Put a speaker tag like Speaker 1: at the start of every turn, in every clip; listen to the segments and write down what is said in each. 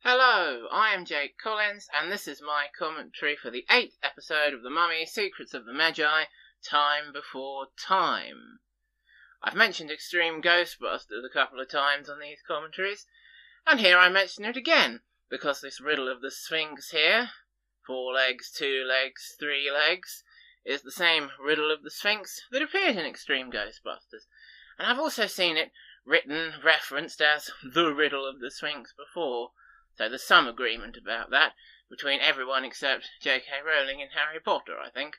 Speaker 1: Hello, I am Jake Collins, and this is my commentary for the 8th episode of The Mummy, Secrets of the Magi, Time Before Time. I've mentioned Extreme Ghostbusters a couple of times on these commentaries, and here I mention it again, because this riddle of the Sphinx here, 4 legs, 2 legs, 3 legs, is the same riddle of the Sphinx that appeared in Extreme Ghostbusters, and I've also seen it written, referenced as the riddle of the Sphinx before. So there's some agreement about that between everyone except J.K. Rowling and Harry Potter, I think.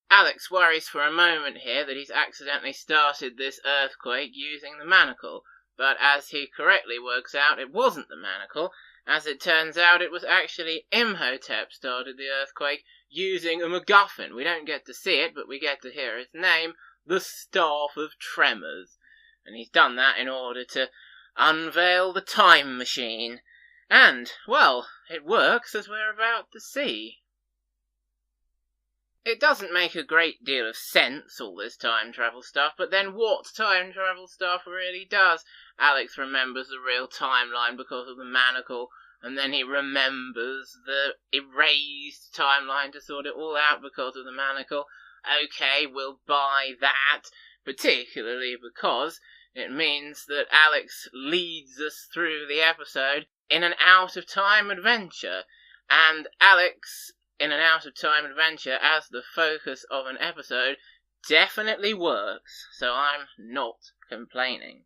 Speaker 1: Alex worries for a moment here that he's accidentally started this earthquake using the manacle, but as he correctly works out, it wasn't the manacle. As it turns out, it was actually Imhotep started the earthquake using a MacGuffin. We don't get to see it, but we get to hear his name, the Staff of Tremors. And he's done that in order to unveil the time machine. And, well, it works, as we're about to see. It doesn't make a great deal of sense, all this time travel stuff, but then what time travel stuff really does? Alex remembers the real timeline because of the manacle, and then he remembers the erased timeline to sort it all out because of the manacle. Okay, we'll buy that, particularly because it means that Alex leads us through the episode in an out-of-time adventure, and Alex in an out-of-time adventure as the focus of an episode definitely works, so I'm not complaining.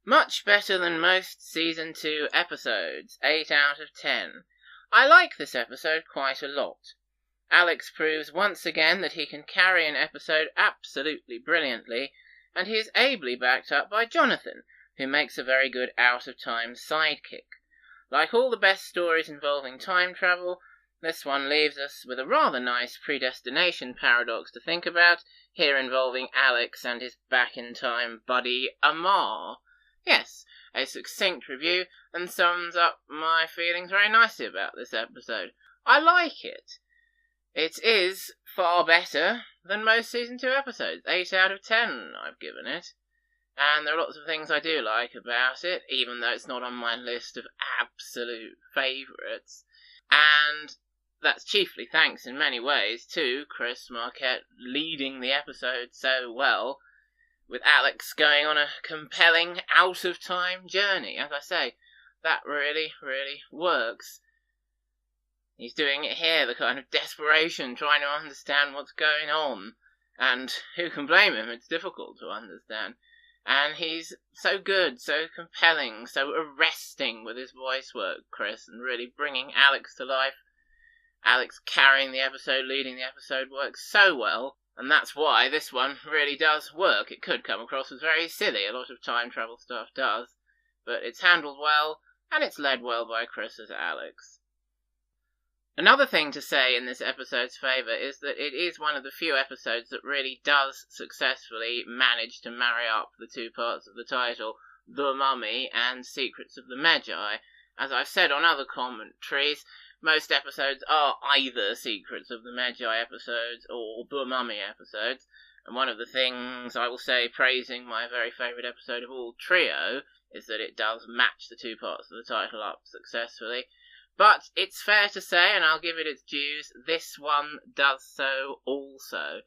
Speaker 1: Much better than most Season 2 episodes, 8 out of 10. I like this episode quite a lot. Alex proves once again that he can carry an episode absolutely brilliantly, and he is ably backed up by Jonathan, who makes a very good out-of-time sidekick. Like all the best stories involving time travel, this one leaves us with a rather nice predestination paradox to think about, here involving Alex and his back-in-time buddy Amar. Yes, a succinct review, and sums up my feelings very nicely about this episode. I like it. It is far better than most Season 2 episodes. 8 out of 10 I've given it. And there are lots of things I do like about it, even though it's not on my list of absolute favourites. And that's chiefly thanks in many ways to Chris Marquette leading the episode so well, with Alex going on a compelling out-of-time journey. As I say, that really, really works. He's doing it here, the kind of desperation, trying to understand what's going on. And who can blame him? It's difficult to understand. And he's so good, so compelling, so arresting with his voice work, Chris, and really bringing Alex to life. Alex carrying the episode, leading the episode, works so well, and that's why this one really does work. It could come across as very silly, a lot of time travel stuff does, but it's handled well, and it's led well by Chris as Alex. Another thing to say in this episode's favour is that it is one of the few episodes that really does successfully manage to marry up the two parts of the title, The Mummy and Secrets of the Magi. As I've said on other commentaries, most episodes are either Secrets of the Magi episodes or The Mummy episodes, and one of the things I will say praising my very favourite episode of all, Trio, is that it does match the two parts of the title up successfully. But it's fair to say, and I'll give it its dues, this one does so also.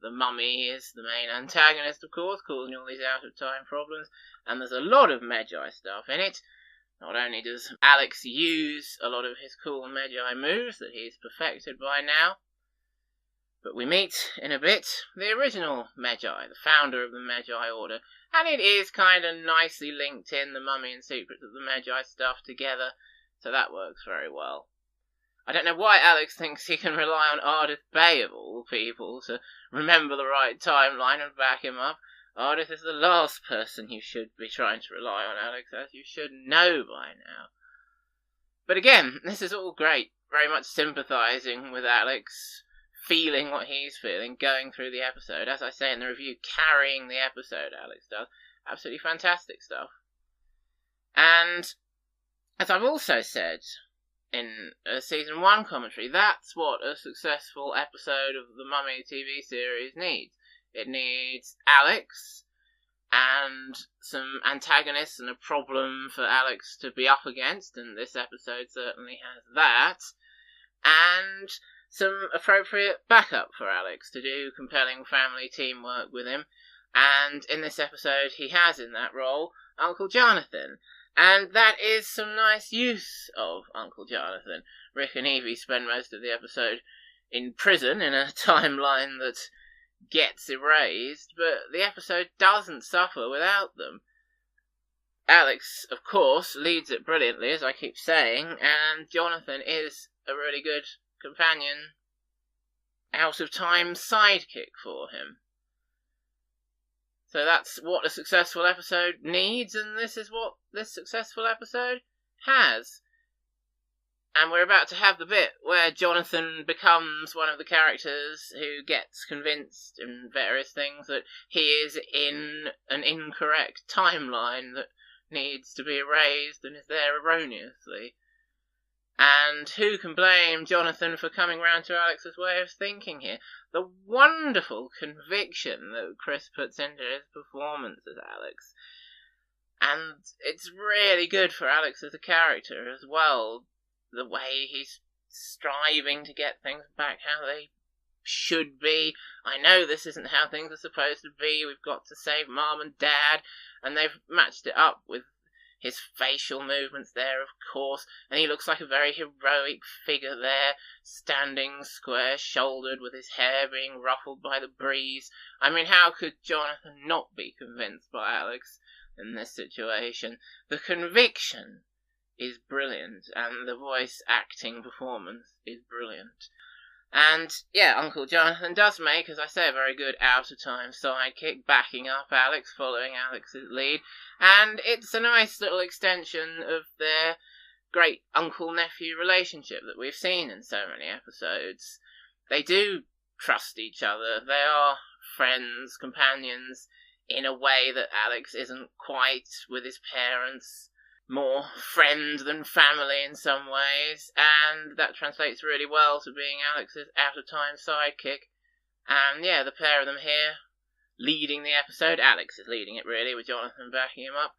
Speaker 1: The Mummy is the main antagonist, of course, causing all these out-of-time problems, and there's a lot of Magi stuff in it. Not only does Alex use a lot of his cool Magi moves that he's perfected by now, but we meet, in a bit, the original Magi, the founder of the Magi Order, and it is kind of nicely linked in, the Mummy and Secrets of the Magi stuff together, so that works very well. I don't know why Alex thinks he can rely on Ardith Bay, of all people, to remember the right timeline and back him up. Ardith is the last person you should be trying to rely on, Alex, as you should know by now. But again, this is all great, very much sympathising with Alex, feeling what he's feeling, going through the episode. As I say in the review, carrying the episode, Alex does. Absolutely fantastic stuff. And as I've also said in a Season 1 commentary, that's what a successful episode of the Mummy TV series needs. It needs Alex and some antagonists and a problem for Alex to be up against, and this episode certainly has that, and some appropriate backup for Alex to do compelling family teamwork with him. And in this episode, he has in that role Uncle Jonathan. And that is some nice use of Uncle Jonathan. Rick and Evie spend most of the episode in prison in a timeline that gets erased, but the episode doesn't suffer without them. Alex, of course, leads it brilliantly, as I keep saying, and Jonathan is a really good companion, out-of-time sidekick for him. So that's what a successful episode needs, and this is what this successful episode has. And we're about to have the bit where Jonathan becomes one of the characters who gets convinced in various things that he is in an incorrect timeline that needs to be erased and is there erroneously. And who can blame Jonathan for coming round to Alex's way of thinking here? The wonderful conviction that Chris puts into his performance as Alex. And it's really good for Alex as a character as well. The way he's striving to get things back how they should be. I know this isn't how things are supposed to be. We've got to save Mom and Dad. And they've matched it up with his facial movements there, of course, and he looks like a very heroic figure there, standing square-shouldered with his hair being ruffled by the breeze. I mean, how could Jonathan not be convinced by Alex in this situation? The conviction is brilliant, and the voice acting performance is brilliant. And, yeah, Uncle Jonathan does make, as I say, a very good out-of-time sidekick, backing up Alex, following Alex's lead, and it's a nice little extension of their great uncle-nephew relationship that we've seen in so many episodes. They do trust each other, they are friends, companions, in a way that Alex isn't quite with his parents. More friend than family in some ways, and that translates really well to being Alex's out-of-time sidekick. And yeah, the pair of them here, leading the episode, Alex is leading it really, with Jonathan backing him up,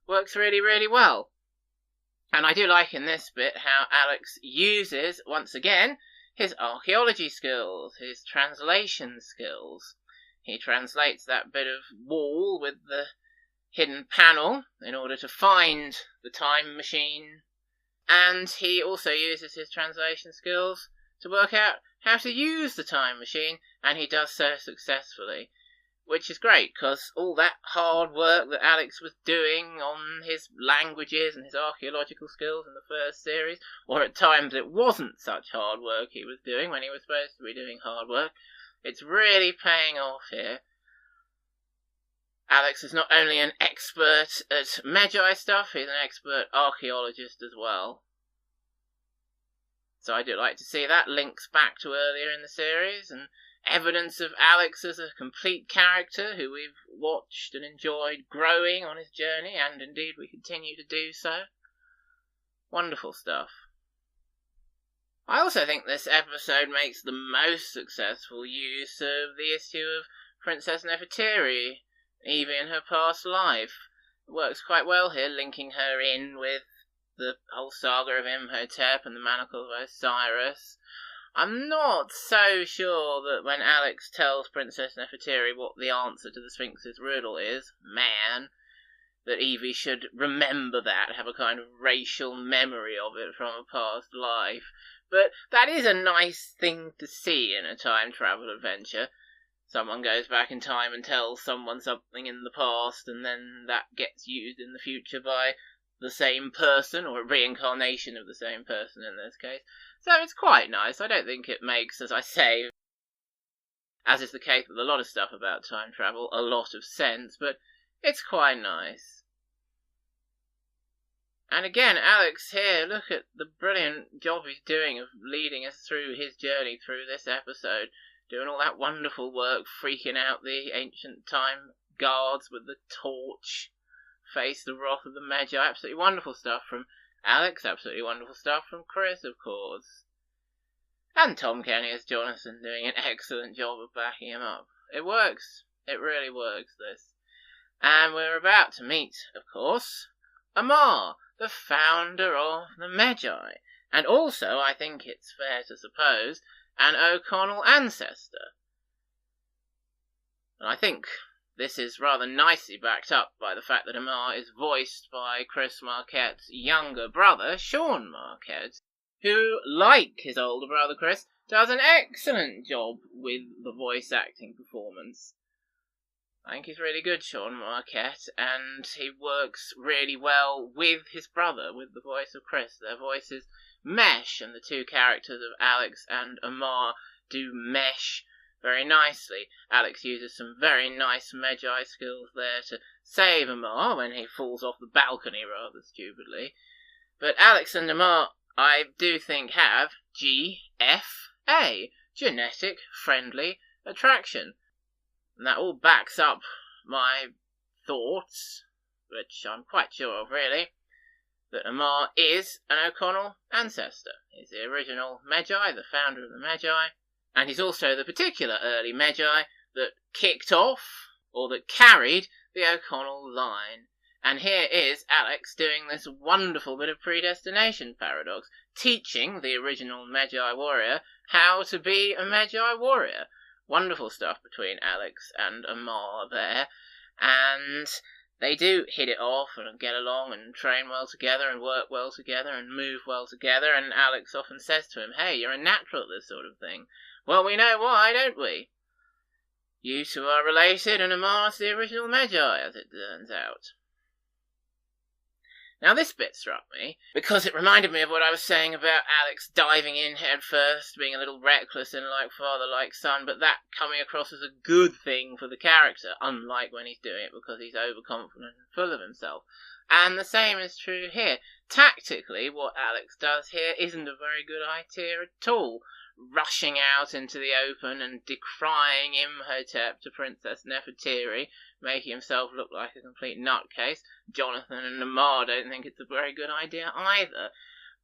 Speaker 1: works really, really well. And I do like in this bit how Alex uses, once again, his archaeology skills, his translation skills. He translates that bit of wall with the hidden panel in order to find the time machine, and he also uses his translation skills to work out how to use the time machine, and he does so successfully, which is great, because all that hard work that Alex was doing on his languages and his archaeological skills in the first series, or at times it wasn't such hard work he was doing when he was supposed to be doing hard work, it's really paying off here. Alex is not only an expert at Magi stuff, he's an expert archaeologist as well. So I do like to see that links back to earlier in the series, and evidence of Alex as a complete character who we've watched and enjoyed growing on his journey, and indeed we continue to do so. Wonderful stuff. I also think this episode makes the most successful use of the issue of Princess Nefertari, Evie in her past life. It works quite well here, linking her in with the whole saga of Imhotep and the Manacle of Osiris. I'm not so sure that when Alex tells Princess Nefertari what the answer to the Sphinx's riddle is, man, that Evie should remember that, have a kind of racial memory of it from a past life. But that is a nice thing to see in a time travel adventure. Someone goes back in time and tells someone something in the past, and then that gets used in the future by the same person, or a reincarnation of the same person in this case. So it's quite nice. I don't think it makes, as I say, as is the case with a lot of stuff about time travel, a lot of sense, but it's quite nice. And again, Alex here, look at the brilliant job he's doing of leading us through his journey through this episode. Doing all that wonderful work, freaking out the ancient time guards with the torch, face the wrath of the Magi. Absolutely wonderful stuff from Alex, absolutely wonderful stuff from Chris, of course. And Tom Kenny as Jonathan doing an excellent job of backing him up. It works. It really works, this. And we're about to meet, of course, Amar, the founder of the Magi, and also, I think it's fair to suppose, an O'Connell ancestor. And I think this is rather nicely backed up by the fact that Amar is voiced by Chris Marquette's younger brother, Sean Marquette, who, like his older brother Chris, does an excellent job with the voice acting performance. I think he's really good, Sean Marquette, and he works really well with his brother, with the voice of Chris. Their voices mesh, and the two characters of Alex and Amar do mesh very nicely. Alex uses some very nice Magi skills there to save Amar when he falls off the balcony rather stupidly. But Alex and Amar, I do think, have GFA, genetic friendly attraction. And that all backs up my thoughts, which I'm quite sure of really, that Amar is an O'Connell ancestor. He's the original Magi, the founder of the Magi, and he's also the particular early Magi that kicked off, or that carried, the O'Connell line. And here is Alex doing this wonderful bit of predestination paradox, teaching the original Magi warrior how to be a Magi warrior. Wonderful stuff between Alex and Amar there, and they do hit it off and get along and train well together and work well together and move well together, and Alex often says to him, "Hey, you're a natural at this sort of thing." Well, we know why, don't we? You two are related, and Amar's the original Magi, as it turns out. Now this bit struck me, because it reminded me of what I was saying about Alex diving in head first, being a little reckless and like father, like son, but that coming across as a good thing for the character, unlike when he's doing it because he's overconfident and full of himself. And the same is true here. Tactically, what Alex does here isn't a very good idea at all. Rushing out into the open and decrying Imhotep to Princess Nefertiri, making himself look like a complete nutcase. Jonathan and Amar don't think it's a very good idea either.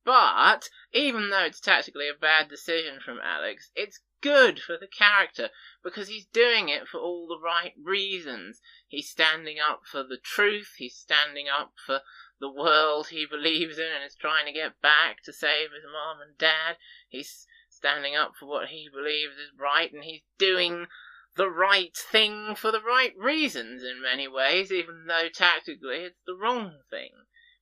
Speaker 1: But, even though it's tactically a bad decision from Alex, it's good for the character, because he's doing it for all the right reasons. He's standing up for the truth, he's standing up for the world he believes in and is trying to get back to save his mom and dad. He's standing up for what he believes is right, and he's doing the right thing for the right reasons in many ways, even though tactically it's the wrong thing.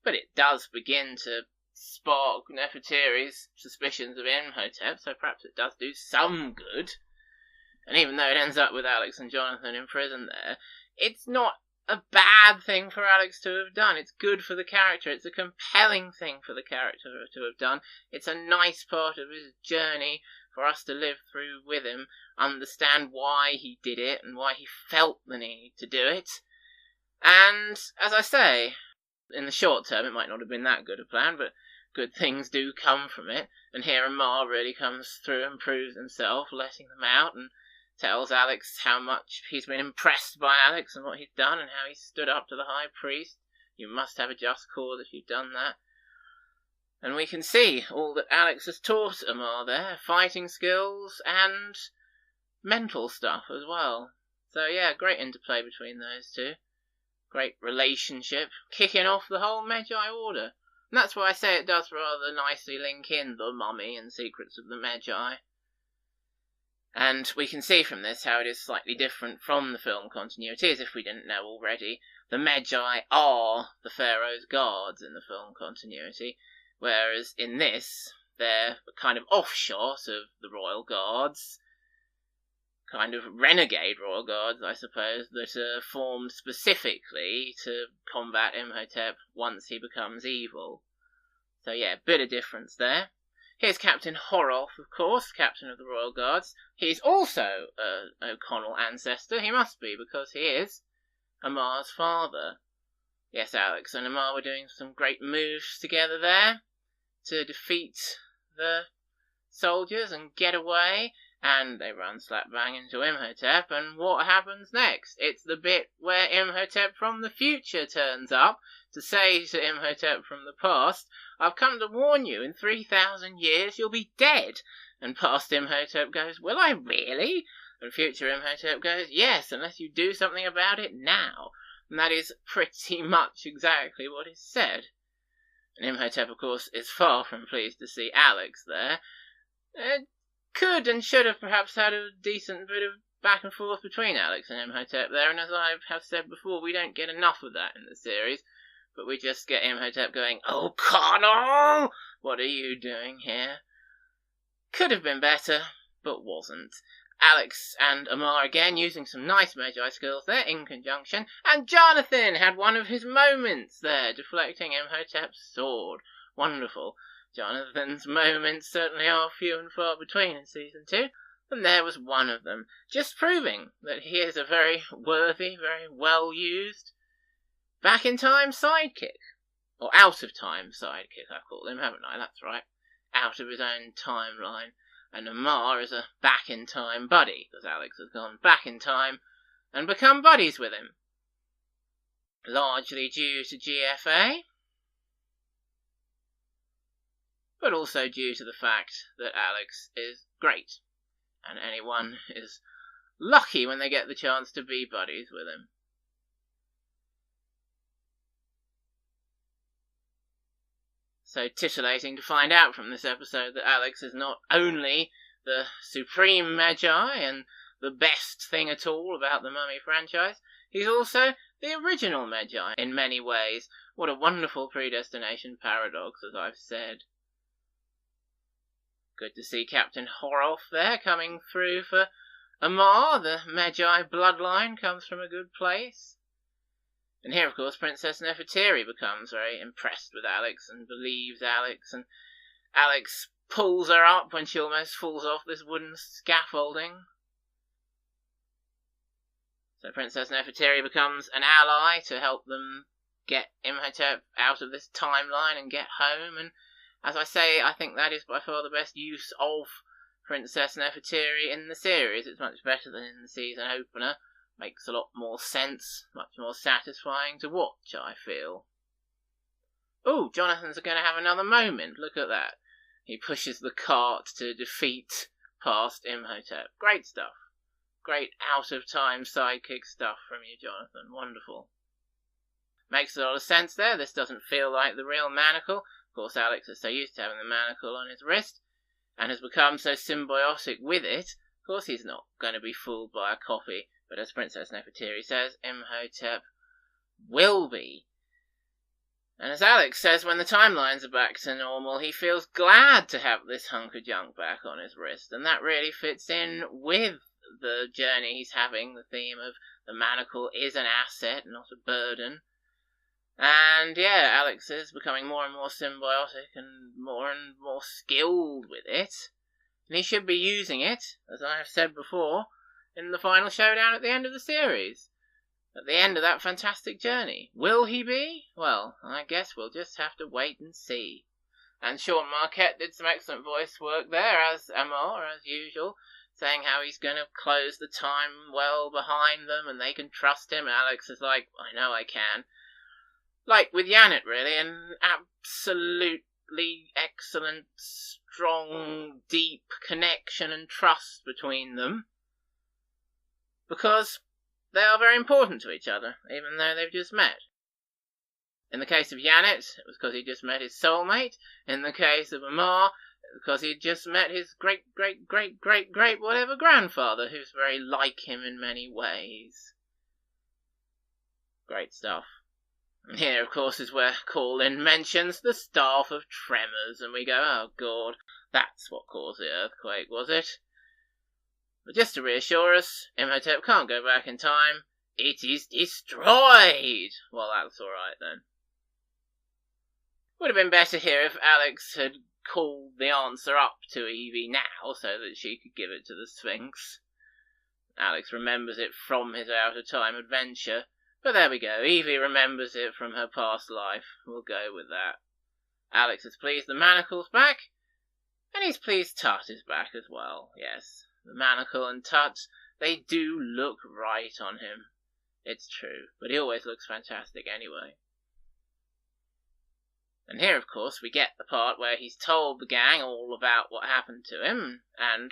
Speaker 1: But it does begin to spark Nefertiri's suspicions of Imhotep, so perhaps it does do some good. And even though it ends up with Alex and Jonathan in prison there, it's not a bad thing for Alex to have done. It's good for the character. It's a compelling thing for the character to have done. It's a nice part of his journey for us to live through with him, understand why he did it and why he felt the need to do it. And, as I say, in the short term it might not have been that good a plan, but good things do come from it. And here Amar really comes through and proves himself, letting them out, and tells Alex how much he's been impressed by Alex and what he's done and how he stood up to the high priest. You must have a just cause if you've done that. And we can see all that Alex has taught Amar there, fighting skills and mental stuff as well. So yeah, great interplay between those two. Great relationship, kicking off the whole Magi order. And that's why I say it does rather nicely link in the Mummy and Secrets of the Magi. And we can see from this how it is slightly different from the film continuity, as if we didn't know already. The Magi are the Pharaoh's guards in the film continuity, whereas in this, they're a kind of offshot of the royal guards, kind of renegade royal guards, I suppose, that are formed specifically to combat Imhotep once he becomes evil. So yeah, bit of difference there. Here's Captain Horolf, of course, captain of the Royal Guards. He's also an O'Connell ancestor. He must be, because he is Amar's father. Yes, Alex and Amar were doing some great moves together there to defeat the soldiers and get away. And they run slap bang into Imhotep, and what happens next? It's the bit where Imhotep from the future turns up to say to Imhotep from the past, "I've come to warn you, in 3,000 years you'll be dead." And past Imhotep goes, "Will I really?" And future Imhotep goes, "Yes, unless you do something about it now." and that is pretty much exactly what is said. And Imhotep, of course, is far from pleased to see Alex there. It could and should have perhaps had a decent bit of back and forth between Alex and Imhotep there, and as I have said before, we don't get enough of that in the series, but we just get Imhotep going, "Oh, Connell, what are you doing here?" Could have been better, but wasn't. Alex and Amar again using some nice Magi skills there in conjunction, and Jonathan had one of his moments there, deflecting Imhotep's sword. Wonderful. Jonathan's moments certainly are few and far between in Season 2, and there was one of them, just proving that he is a very worthy, very well-used, back-in-time sidekick. Or out-of-time sidekick, I've called him, haven't I? That's right. Out of his own timeline. And Amar is a back-in-time buddy, because Alex has gone back in time and become buddies with him. Largely due to GFA, but also due to the fact that Alex is great, and anyone is lucky when they get the chance to be buddies with him. So titillating to find out from this episode that Alex is not only the supreme Magi and the best thing at all about the Mummy franchise, he's also the original Magi in many ways. What a wonderful predestination paradox, as I've said. Good to see Captain Horolf there coming through for Amar. The Magi bloodline comes from a good place. And here, of course, Princess Nefertari becomes very impressed with Alex and believes Alex, and Alex pulls her up when she almost falls off this wooden scaffolding. So Princess Nefertari becomes an ally to help them get Imhotep out of this timeline and get home, and as I say, I think that is by far the best use of Princess Nefertari in the series. It's much better than in the season opener. Makes a lot more sense, much more satisfying to watch, I feel. Oh, Jonathan's going to have another moment. Look at that. He pushes the cart to defeat past Imhotep. Great stuff. Great out-of-time sidekick stuff from you, Jonathan. Wonderful. Makes a lot of sense there. This doesn't feel like the real manacle. Of course, Alex is so used to having the manacle on his wrist, and has become so symbiotic with it. Of course, he's not going to be fooled by a copy. But as Princess Nefertari says, Imhotep will be. And as Alex says, when the timelines are back to normal, he feels glad to have this hunk of junk back on his wrist. And that really fits in with the journey he's having, the theme of the manacle is an asset, not a burden. And yeah, Alex is becoming more and more symbiotic and more skilled with it. And he should be using it, as I have said before, in the final showdown at the end of the series. At the end of that fantastic journey. Will he be? Well, I guess we'll just have to wait and see. And Sean Marquette did some excellent voice work there as Amar, as usual, saying how he's going to close the time well behind them and they can trust him. And Alex is like, I know I can. Like with Janet, really, an absolutely excellent, strong, deep connection and trust between them. Because they are very important to each other, even though they've just met. In the case of Janet, it was because he just met his soulmate. In the case of Amar, it was because he'd just met his great whatever grandfather, who's very like him in many ways. Great stuff. And here, of course, is where Call-In mentions the Staff of Tremors, and we go, oh god, that's what caused the earthquake, was it? But just to reassure us, Imhotep can't go back in time. It is destroyed! Well, that's alright then. Would have been better here if Alex had called the answer up to Evie now, so that she could give it to the Sphinx. Alex remembers it from his out-of-time adventure. But there we go, Evie remembers it from her past life. We'll go with that. Alex is pleased the manacle's back, and he's pleased Tut is back as well, yes. The manacle and Tut, they do look right on him. It's true, but he always looks fantastic anyway. And here, of course, we get the part where he's told the gang all about what happened to him, and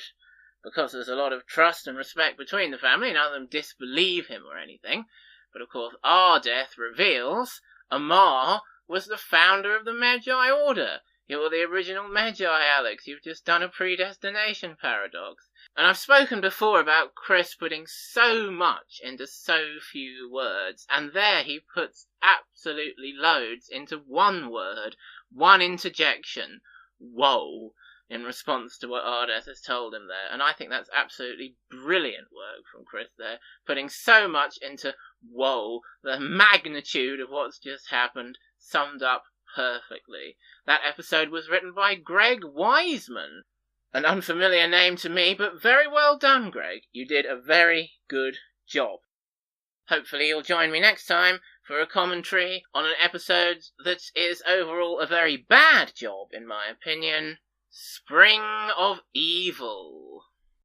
Speaker 1: because there's a lot of trust and respect between the family, none of them disbelieve him or anything, But of course, our death reveals Amar was the founder of the Magi Order. You're the original Magi, Alex. You've just done a predestination paradox. And I've spoken before about Chris putting so much into so few words, and there he puts absolutely loads into one word, one interjection. Whoa. In response to what Ardeth has told him there. And I think that's absolutely brilliant work from Chris there, putting so much into whoa, the magnitude of what's just happened, summed up perfectly. That episode was written by Greg Wiseman. An unfamiliar name to me, but very well done, Greg. You did a very good job. Hopefully you'll join me next time for a commentary on an episode that is overall a very bad job, in my opinion. Spring of Evil.